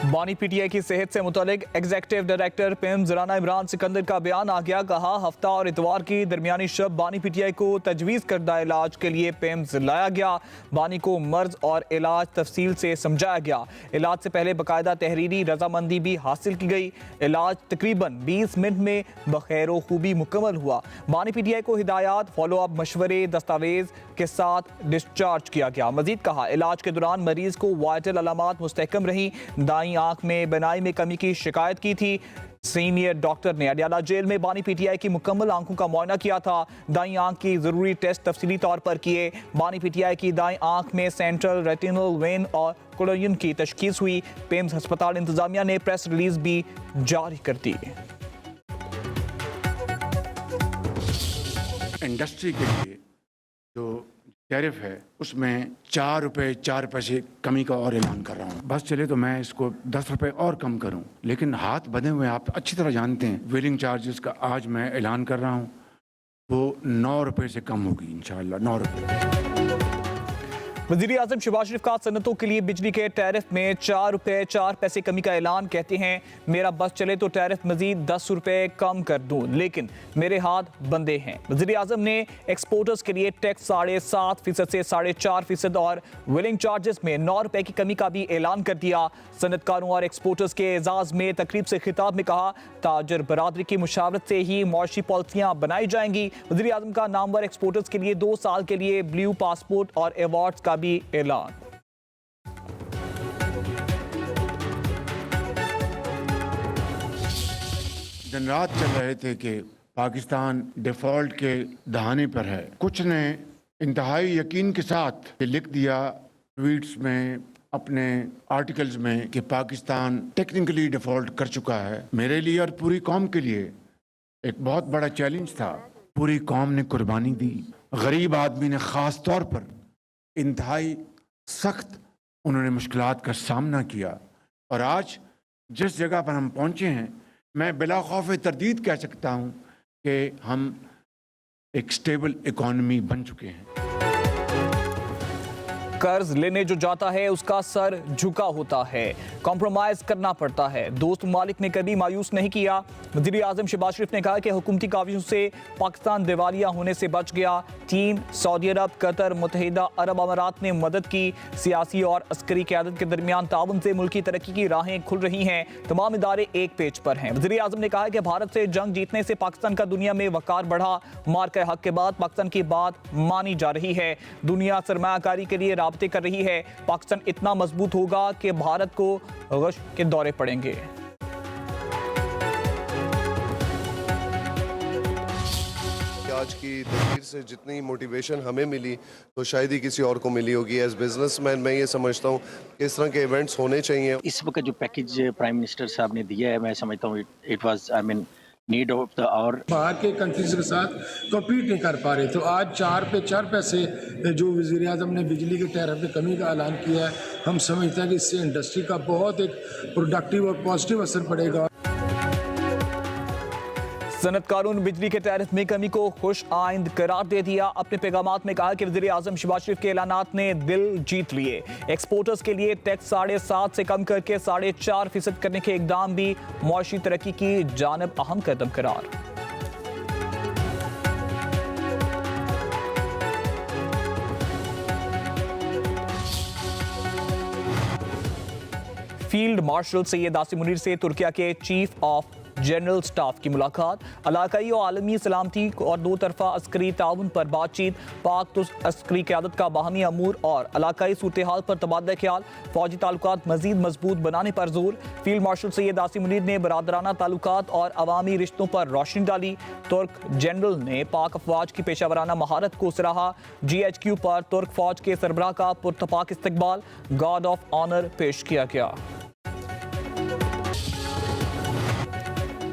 बानी पीटीआई की सेहत से मुतालिक executive director PIMS Rana Imran Sikandar का बयान आ गया। कहा, हफ्ता और इतवार की दरमियानी शब बानी पीटीआई को तजवीज़ करदा इलाज के लिए पिम्स लाया गया। बानी को मर्ज और इलाज तफसील से समझाया गया। इलाज से पहले बाकायदा तहरीरी रजामंदी भी हासिल की गई। इलाज तकरीबन 20 मिनट में बखैर खूबी मुकम्मल हुआ। बानी पीटीआई को हिदायत, फॉलो अप मशवरे, दस्तावेज के साथ डिस्चार्ज किया गया। मजीद कहा, इलाज के दौरान मरीज को वाइटल अलामात मुस्तहकम रही। दाई आंख में बनाई में कमी की शिकायत की थी। सीनियर डॉक्टर ने अडियाला जेल में बानी पीटीआई की मुकम्मल आंखों का मुआयना किया था। दाई आंख की जरूरी टेस्ट तफसीली तौर पर किए। बानी पीटीआई की दाई आंख में सेंट्रल रेटिनल वेन और कोलोयन की तशखीस हुई। पिम्स अस्पताल इंतजामिया ने प्रेस रिलीज भी जारी कर दी। इंडस्ट्री के लिए जो टैरिफ है उसमें 4 रुपये 4 पैसे कमी का और ऐलान कर रहा हूँ। बस चले तो मैं इसको 10 रुपये और कम करूँ, लेकिन हाथ बंधे हुए आप अच्छी तरह जानते हैं। व्हीलिंग चार्जेस का आज मैं ऐलान कर रहा हूँ, वो 9 रुपये से कम होगी इंशाअल्लाह, 9 रुपये। वज़ीर आज़म शहबाज शरीफ का सनतों के लिए बिजली के टैरिफ में 4 रुपये 4 पैसे कमी का ऐलान। कहते हैं, मेरा बस चले तो टैरिफ मजीद 10 रुपये कम कर दूं, लेकिन मेरे हाथ बंदे हैं। वज़ीर आज़म ने एक्सपोर्टर्स के लिए टैक्स 7.5% से 4.5% और व्हीलिंग चार्जेस में 9 रुपये की कमी का भी ऐलान कर दिया। सनतकारों और एक्सपोर्टर्स के एजाज में तकरीब से खिताब में कहा, ताजर बरादरी की मुशावरत से ही मुआशी पॉलिसियाँ बनाई जाएंगी। वज़ीर आज़म का नामवर एक्सपोर्टर्स के लिए 2 साल के लिए ब्लू पासपोर्ट और अवार्ड्स का भी ऐलान। दिन रात चल रहे थे कि पाकिस्तान डिफॉल्ट के दहाने पर है। कुछ ने इंतहाई यकीन के साथ लिख दिया ट्वीट्स में, अपने आर्टिकल्स में, कि पाकिस्तान टेक्निकली डिफॉल्ट कर चुका है। मेरे लिए और पूरी कौम के लिए एक बहुत बड़ा चैलेंज था। पूरी कौम ने कुर्बानी दी। गरीब आदमी ने ख़ास तौर पर इंतहाई सख्त उन्होंने मुश्किलात का सामना किया। और आज जिस जगह पर हम पहुँचे हैं, मैं बिला खौफ तरदीद कह सकता हूँ कि हम एक स्टेबल इकॉनमी बन चुके हैं। कर्ज लेने जो जाता है उसका सर झुका होता है, कॉम्प्रोमाइज करना पड़ता है। दोस्त ममालिक ने कभी मायूस नहीं किया। वज़ीर आज़म शहबाज शरीफ ने कहा कि हुकूमती काविशों से पाकिस्तान दिवालिया होने से बच गया। चीन, सऊदी अरब, कतर, मुत्तहिदा अरब अमारात ने मदद की। सियासी और अस्करी क़यादत के दरमियान ताउन से मुल्की तरक्की की राहें खुल रही हैं। तमाम इदारे एक पेज पर हैं। वज़ीर आज़म ने कहा कि भारत से जंग जीतने से पाकिस्तान का दुनिया में वक़ार बढ़ा। मार्के हक के बाद पाकिस्तान की बात मानी जा रही है। दुनिया सरमायाकारी के लिए राब्ते कर रही है। पाकिस्तान इतना मजबूत होगा कि भारत को गश के दौरे पड़ेंगे। आज की तस्वीर से जितनी मोटिवेशन हमें मिली तो शायद ही किसी और को मिली होगी। एज बिजनेसमैन मैं ये समझता हूँ कि इस तरह के इवेंट्स होने चाहिए। इस वक्त जो पैकेज प्राइम मिनिस्टर साहब ने दिया है, मैं समझता हूँ it was need of the hour. बाहर के कंट्रीज के साथ कम्पीट नहीं कर पा रहे, तो आज 4 पे 4 पैसे जो वज़ीर आज़म ने बिजली के टैरिफ में कमी का ऐलान किया है, हम समझते हैं कि इससे इंडस्ट्री का बहुत एक प्रोडक्टिव और पॉजिटिव असर पड़ेगा। सनतकारों ने बिजली के टैरिफ में कमी को खुश आइंद करार दे दिया। अपने पैगामात में कहा कि वज़ीर आज़म शहबाज शरीफ के ऐलानात ने दिल जीत लिए। एक्सपोर्टर्स के लिए टैक्स 7.5% से कम करके 4.5% करने के इकदाम भी मुआशी तरक्की की जानिब अहम कदम करार। फील्ड मार्शल सैयद आसिम मुनीर से तुर्किया के चीफ ऑफ जनरल स्टाफ की मुलाकात। इलाकाई और आलमी सलामती और 2 तरफा अस्करी ताउन पर बातचीत। पाक तुर्क अस्करी क़यादत का बाहमी अमूर और इलाकाई सूरत हाल पर तबादला ख्याल। फौजी ताल्लुकात मजीद मजबूत बनाने पर जोर। फील्ड मार्शल सैयद आसिम मुनीर ने बरादराना ताल्लुकात और अवामी रिश्तों पर रोशनी डाली। तुर्क जनरल ने पाक अफवाज की पेशावराना महारत को सराहा। GHQ पर तुर्क फौज के सरबराह का पुरतपाक इस्तकबाल। गार्ड ऑफ ऑनर पेश किया गया।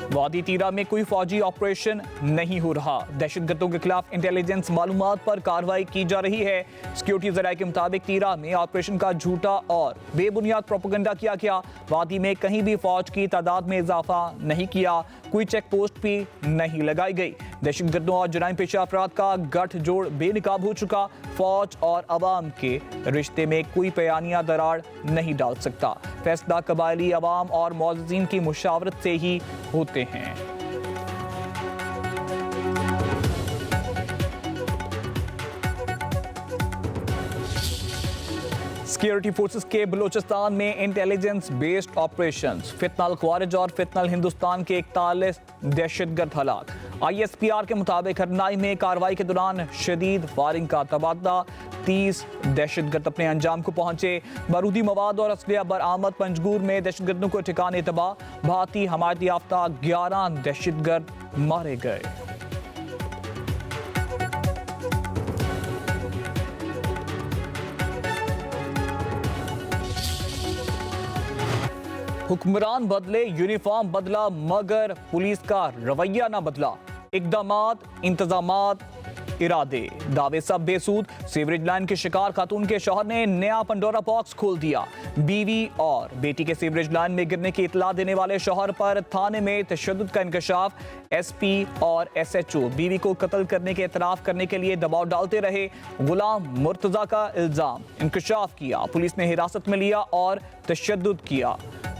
वादी तीरा में कोई फौजी ऑपरेशन नहीं हो रहा। दहशतगर्दों के खिलाफ इंटेलिजेंस मालूमात पर कार्रवाई की जा रही है। सिक्योरिटी जराये के मुताबिक तीरा में ऑपरेशन का झूठा और बेबुनियाद प्रोपेगेंडा किया गया। वादी में कहीं भी फौज की तादाद में इजाफा नहीं किया। कोई चेक पोस्ट भी नहीं लगाई गई। दहशतगर्दों और जराइम पेशा अफराद का गठजोड़ बेनकाब हो चुका। फौज और अवाम के रिश्ते में कोई बयानिया दरार नहीं डाल सकता। फैसला कबायली अवाम और मौज़िज़ीन की मुशावरत से ही होते हैं। सिक्योरिटी फोर्सेस के बलूचिस्तान में इंटेलिजेंस बेस्ड ऑपरेशंस, फितनल ख्वारिज और फितनल हिंदुस्तान के 41 दहशतगर्द हलाक। ISPR के मुताबिक हरनाई में कार्रवाई के दौरान शदीद फायरिंग का तबादला, 30 दहशतगर्द अपने अंजाम को पहुंचे। बारूदी मवाद और असलिया बरामद। पंजगूर में दहशतगर्दों को ठिकाने तबाह। भारतीय हमायत याफ्ता 11 दहशतगर्द मारे गए। हुक्मरान बदले, यूनिफॉर्म बदला, मगर पुलिस का रवैया ना बदला। इकदामात, इंतजामात, इरादे, दावे सब बेसूद। सीवरेज लाइन के शिकार खातून के शौहर ने नया पंडोरा बॉक्स खोल दिया। बीवी और बेटी के सीवरेज लाइन में गिरने की इतला देने वाले शौहर पर थाने में तशद्दुद का इंकशाफ। SP और SHO बीवी को कत्ल करने के एतराफ करने के लिए दबाव डालते रहे। गुलाम मुर्तजा का इल्जाम इंकशाफ किया, पुलिस ने हिरासत में लिया और तशद्दुद किया।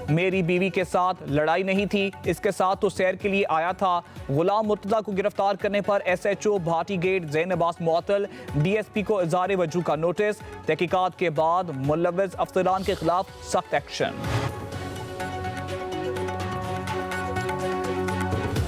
मेरी बीवी के साथ लड़ाई नहीं थी, इसके साथ तो सैर के लिए आया था। गुलाम मुर्तजा को गिरफ्तार करने पर SHO भाटी गेट ज़ैन अब्बास मुअत्तल, DSP को इज़हार वजू का नोटिस। तहकीकात के बाद मुलव्विस अफसरान के खिलाफ सख्त एक्शन।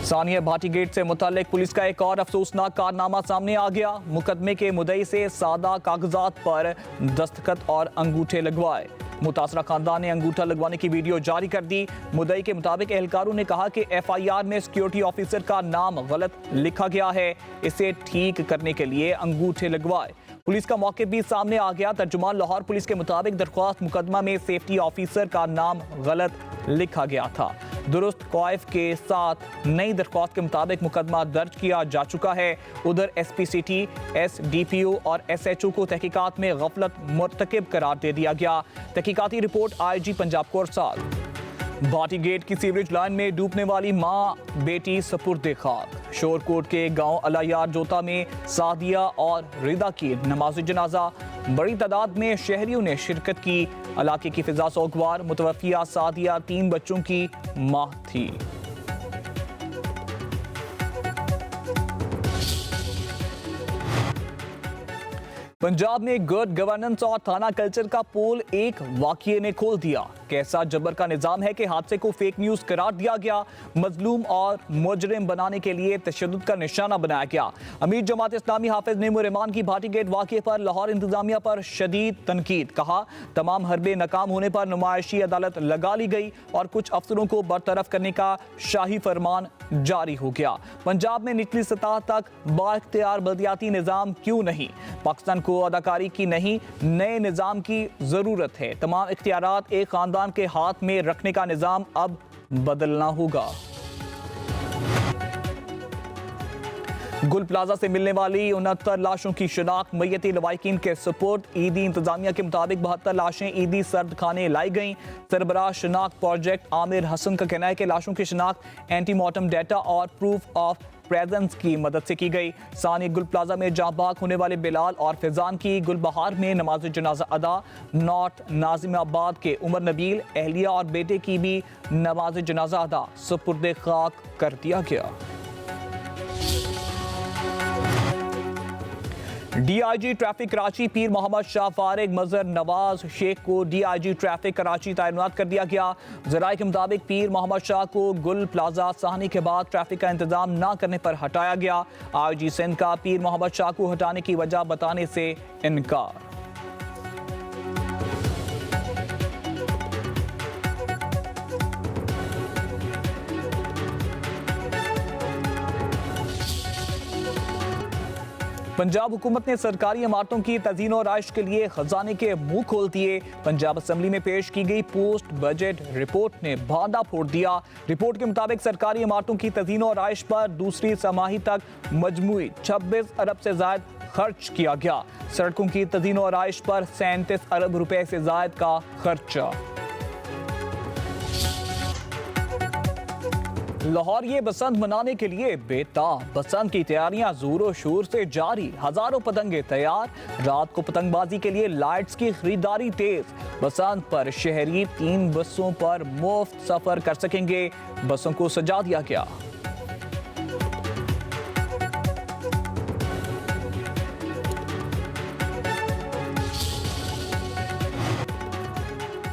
सानिया भाटी गेट से मुताल्लिक पुलिस का एक और अफसोसनाक कारनामा सामने आ गया। मुकदमे के मुद्दई से सादा कागजात पर दस्तखत और अंगूठे लगवाए। मुतासरा खानदान ने अंगूठा लगवाने की वीडियो जारी कर दी। मुद्दई के मुताबिक एहलकारों ने कहा कि FIR में सिक्योरिटी ऑफिसर का नाम गलत लिखा गया है, इसे ठीक करने के लिए अंगूठे लगवाए। पुलिस का मौके भी सामने आ गया। तर्जुमान लाहौर पुलिस के मुताबिक दरख्वास्त मुकदमा में सेफ्टी ऑफिसर का नाम गलत लिखा गया था। दुरुस्त क्वाइफ के साथ नई दरख्वास्त के मुताबिक मुकदमा दर्ज किया जा चुका है। उधर SP सिटी, SDPO और SHO को तहकीकात में गफलत मुर्तकिब करार दे दिया गया। तहकीकाती रिपोर्ट IG पंजाब को अरसाल। भाटी गेट की सीवरेज लाइन में डूबने वाली मां बेटी सपुर्दे खाक। शोरकोट के गांव अलायार जोता में सादिया और रिदा की नमाज जनाजा। बड़ी तादाद में शहरियों ने शिरकत की। इलाके की फिजा सोगवार। मुतवफिया सादिया 3 बच्चों की मां थी। पंजाब में गुड गवर्नेंस और थाना कल्चर का पोल एक वाकये ने खोल दिया। कैसा जबर का निजाम है कि हादसे को फेक न्यूज करार दिया गया। मजलूम और मुजरिम बनाने के लिए तशद्दुद का निशाना बनाया गया। अमीर जमात इस्लामी हाफिज नेमुररहमान की भाटी गेट वाकये पर लाहौर इंतजामिया पर शदीद तनकीद। कहा, तमाम हरबे नाकाम होने पर नुमाइशी अदालत लगा ली गई और कुछ अफसरों को बरतरफ करने का शाही फरमान जारी हो गया। पंजाब में निचली सतह तक बाइख्तियार बल्दियाती निजाम क्यों नहीं? पाकिस्तान को अदाकारी की नहीं, नए निजाम की जरूरत है। तमाम इख्तियारात एक खानदान के हाथ में रखने का निजाम अब बदलना होगा। गुल प्लाजा से मिलने वाली 69 लाशों की शिनाख्त, मय्यती लवाहिकीन के सुपुर्द। ईदी इंतजामिया के मुताबिक 72 लाशें ईदी सर्द खाने लाई गईं। सरबराह शिनाख्त प्रोजेक्ट आमिर हसन का कहना है कि लाशों की शिनाख्त एंटीमॉर्टम डाटा और प्रूफ ऑफ प्रेजेंस की मदद से की गई। सानी गुल प्लाजा में जांबाग होने वाले बिलाल और फैजान की गुलबहार में नमाज जनाजा अदा। नॉर्थ नाजिमाबाद के उमर नबील, एहलिया और बेटे की भी नमाज जनाजा अदा सुपुर्दे खाक कर दिया गया। DIG ट्रैफिक कराची पीर मोहम्मद शाह फारिग मजहर नवाज शेख को DIG ट्रैफिक कराची तैनात कर दिया गया। ज़राए के मुताबिक पीर मोहम्मद शाह को गुल प्लाजा साहनी के बाद ट्रैफिक का इंतजाम न करने पर हटाया गया। IG सिंध का पीर मोहम्मद शाह को हटाने की वजह बताने से इनकार। पंजाब हुकूमत ने सरकारी इमारतों की तज़ीन और आइश के लिए खजाने के मुंह खोल दिए। पंजाब असम्बली में पेश की गई पोस्ट बजट रिपोर्ट ने भांडा फोड़ दिया। रिपोर्ट के मुताबिक सरकारी इमारतों की तज़ीन और आइश पर दूसरी समाही तक मजमूई 26 अरब से जायद खर्च किया गया। सड़कों की तज़ीन और आइश पर 37 अरब रुपए से जायद का खर्चा। लाहौर ये बसंत मनाने के लिए बेताब। बसंत की तैयारियां जोरों शोर से जारी, हजारों पतंगे तैयार। रात को पतंगबाजी के लिए लाइट्स की खरीदारी तेज। बसंत पर शहरी 3 बसों पर मुफ्त सफर कर सकेंगे। बसों को सजा दिया गया।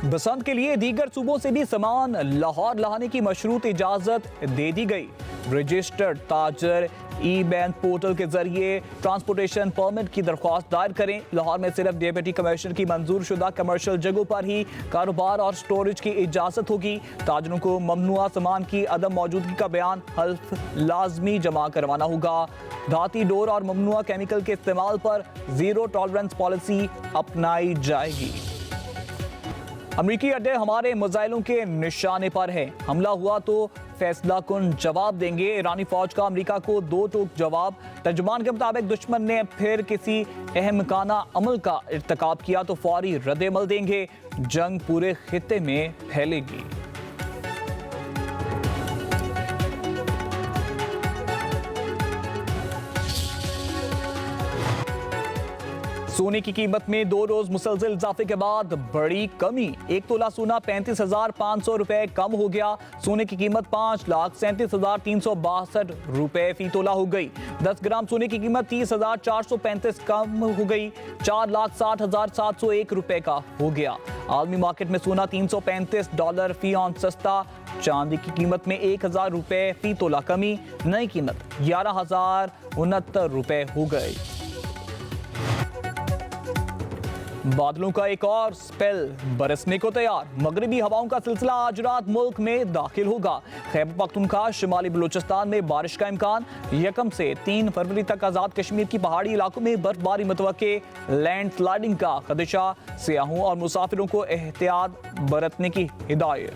बसंत के लिए दीगर सूबों से भी सामान लाहौर लाने की मशरूत इजाजत दे दी गई। रजिस्टर्ड ताजर ई बैंक पोर्टल के जरिए ट्रांसपोर्टेशन परमिट की दरख्वास्त दायर करें। लाहौर में सिर्फ डिप्टी कमिश्नर की मंजूर शुदा कमर्शियल जगहों पर ही कारोबार और स्टोरेज की इजाजत होगी। ताजरों को ममनुआ सामान की अदम मौजूदगी का बयान हल्फ लाजमी जमा करवाना होगा। धाती डोर और ममनुआ केमिकल के इस्तेमाल पर जीरो टॉलरेंस पॉलिसी अपनाई जाएगी। अमरीकी अड्डे हमारे मिसाइलों के निशाने पर है। हमला हुआ तो फैसला कुन जवाब देंगे। ईरानी फौज का अमेरिका को 2 टूक जवाब। तर्जुमान के मुताबिक दुश्मन ने फिर किसी अहमकाना अमल का इर्तिकाब किया तो फौरी रद्द-ए-अमल देंगे। जंग पूरे खित्ते में फैलेगी। सोने की कीमत में 2 रोज मुसलसल इजाफे के बाद बड़ी कमी। 1 तोला सोना 35,500 रुपए कम हो गया। सोने की कीमत 5,37,362 रुपए फी तोला हो गई। 10 ग्राम सोने की कीमत 30,435 कम हो गई। 4,60,701 रुपए का हो गया। आलमी मार्केट में सोना $335 फी ऑन सस्ता। चांदी की कीमत में 1,000 रुपए फी तोला कमी। नई कीमत 11,069 रुपए हो गई। बादलों का एक और स्पेल बरसने को तैयार। मगरिबी हवाओं का सिलसिला आज रात मुल्क में दाखिल होगा। खैबर पख्तूनख्वा, शिमाली बलूचिस्तान में बारिश का इम्कान। 1 से 3 फरवरी तक आजाद कश्मीर की पहाड़ी इलाकों में बर्फबारी मुतवक्के। लैंडस्लाइडिंग का खदशा। सियाहों और मुसाफिरों को एहतियात बरतने की हिदायत।